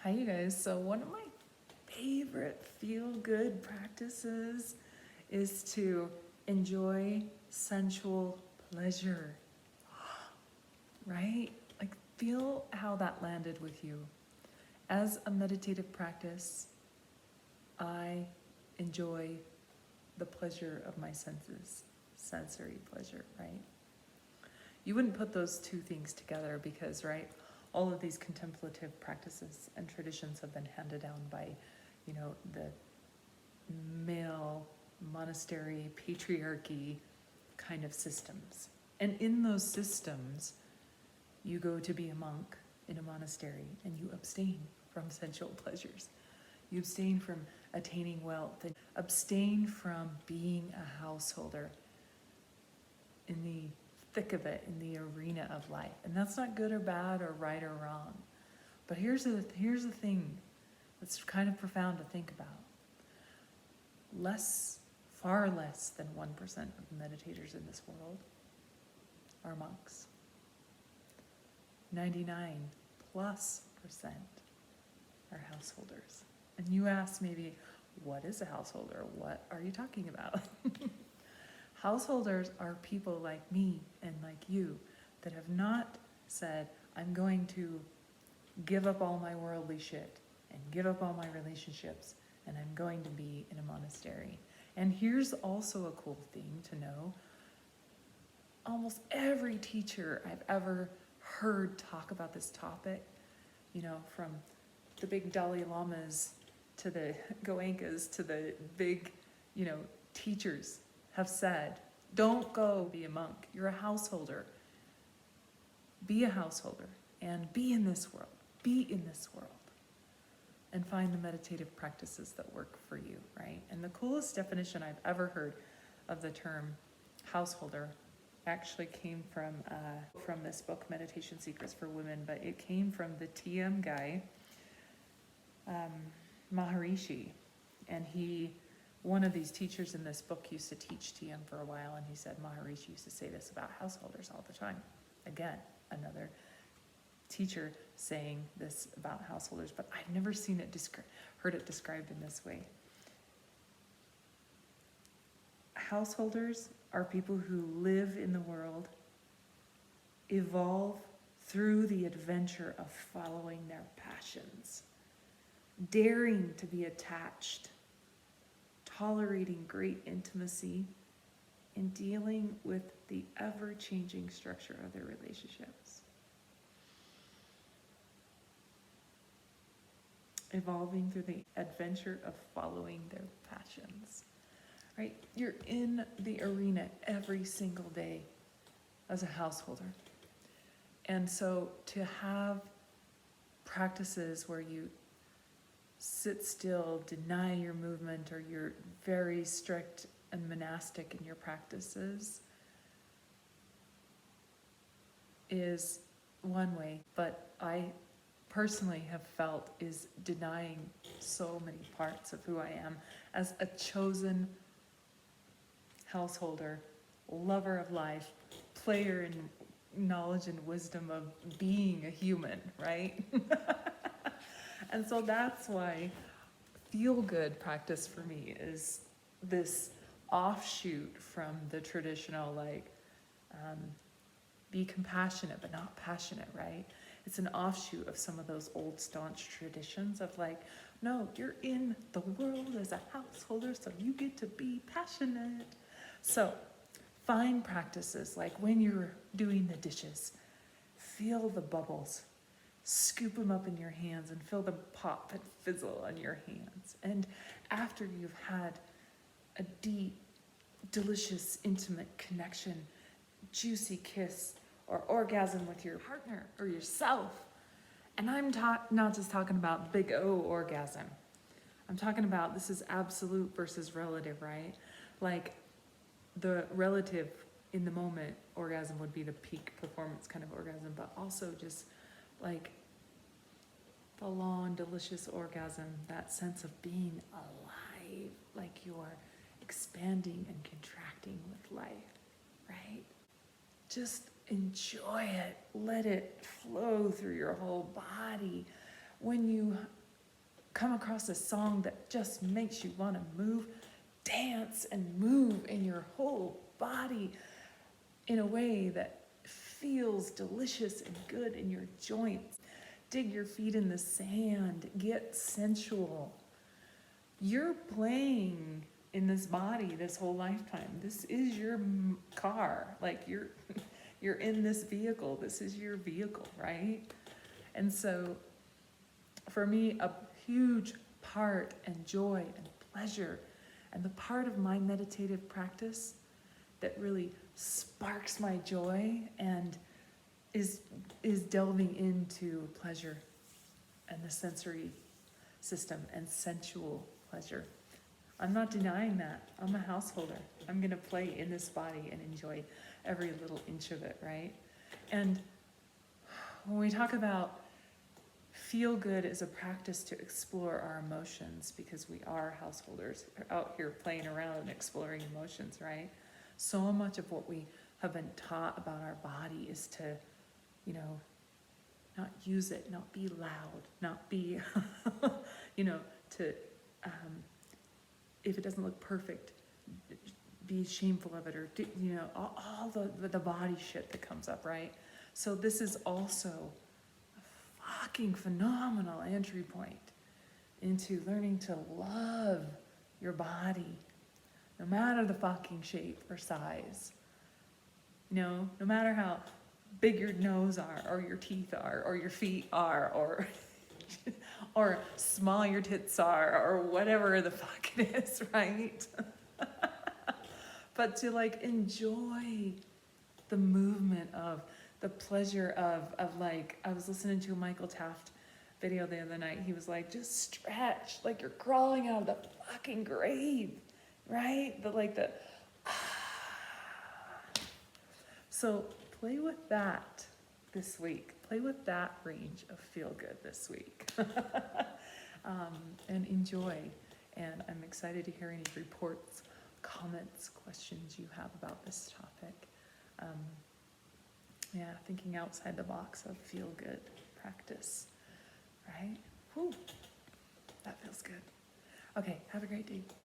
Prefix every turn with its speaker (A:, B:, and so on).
A: Hi, you guys. So, one of my favorite feel good practices is to enjoy sensual pleasure, right? Like, feel how that landed with you. As a meditative practice, I enjoy the pleasure of my senses, sensory pleasure, right? You wouldn't put those two things together because, right, all of these contemplative practices and traditions have been handed down by, the male monastery patriarchy kind of systems. And in those systems, you go to be a monk in a monastery and you abstain from sensual pleasures. You abstain from attaining wealth and abstain from being a householder in the thick of it, in the arena of life. And that's not good or bad or right or wrong. But here's the thing that's kind of profound to think about. Far less than 1% of the meditators in this world are monks. 99 plus % are householders. And you ask maybe, what is a householder? What are you talking about? Householders are people like me and like you that have not said, I'm going to give up all my worldly shit and give up all my relationships and I'm going to be in a monastery. And here's also a cool thing to know. Almost every teacher I've ever heard talk about this topic, from the big Dalai Lamas to the Goenkas to the big, teachers have said, don't go be a monk. You're a householder. Be a householder and be in this world. Be in this world. And find the meditative practices that work for you, right? And the coolest definition I've ever heard of the term householder actually came from this book, Meditation Secrets for Women, but it came from the TM guy, Maharishi. And one of these teachers in this book used to teach TM for a while, and he said Maharishi used to say this about householders all the time. Again, another teacher saying this about householders, but I've never seen it heard it described in this way. Householders are people who live in the world, evolve through the adventure of following their passions, daring to be attached, tolerating great intimacy, and dealing with the ever-changing structure of their relationships. Evolving through the adventure of following their passions. Right? You're in the arena every single day as a householder. And so to have practices where you sit still, deny your movement, or you're very strict and monastic in your practices is one way, but I personally have felt is denying so many parts of who I am as a chosen householder, lover of life, player in knowledge and wisdom of being a human, right? And so that's why feel-good practice for me is this offshoot from the traditional, be compassionate but not passionate, right? It's an offshoot of some of those old staunch traditions of no, you're in the world as a householder, so you get to be passionate. So find practices like when you're doing the dishes, feel the bubbles, scoop them up in your hands and feel them pop and fizzle on your hands. And after you've had a deep, delicious, intimate connection, juicy kiss, or orgasm with your partner or yourself. And I'm not just talking about big O orgasm. I'm talking about this is absolute versus relative, right? Like the relative in the moment orgasm would be the peak performance kind of orgasm, but also just like the long, delicious orgasm, that sense of being alive, like you're expanding and contracting with life, right? Just enjoy it. Let it flow through your whole body. when you come across a song that just makes you want to move, dance and move in your whole body in a way that feels delicious and good in your joints. Dig your feet in the sand, get sensual. You're playing in this body this whole lifetime. This is your car. Like you're in this vehicle. This is your vehicle, right? And so for me, a huge part and joy and pleasure and the part of my meditative practice that really sparks my joy and is delving into pleasure and the sensory system and sensual pleasure. I'm not denying that. I'm a householder. I'm going to play in this body and enjoy every little inch of it, right? And when we talk about feel good as a practice to explore our emotions, because we are householders out here playing around and exploring emotions, right? So much of what we have been taught about our body is to, not use it, not be loud, not be, to, if it doesn't look perfect, be shameful of it, or, all the body shit that comes up, right? So this is also a fucking phenomenal entry point into learning to love your body, no matter the fucking shape or size. No matter how big your nose are, or your teeth are, or your feet are, or small your tits are, or whatever the fuck it is, right? But to enjoy the movement of the pleasure of I was listening to a Michael Taft video the other night. He was like, just stretch like you're crawling out of the fucking grave, right? So play with that this week. Play with that range of feel good this week. And enjoy. And I'm excited to hear any reports, comments, questions you have about this topic. Thinking outside the box of feel good practice, right? Whew, that feels good. Okay, have a great day.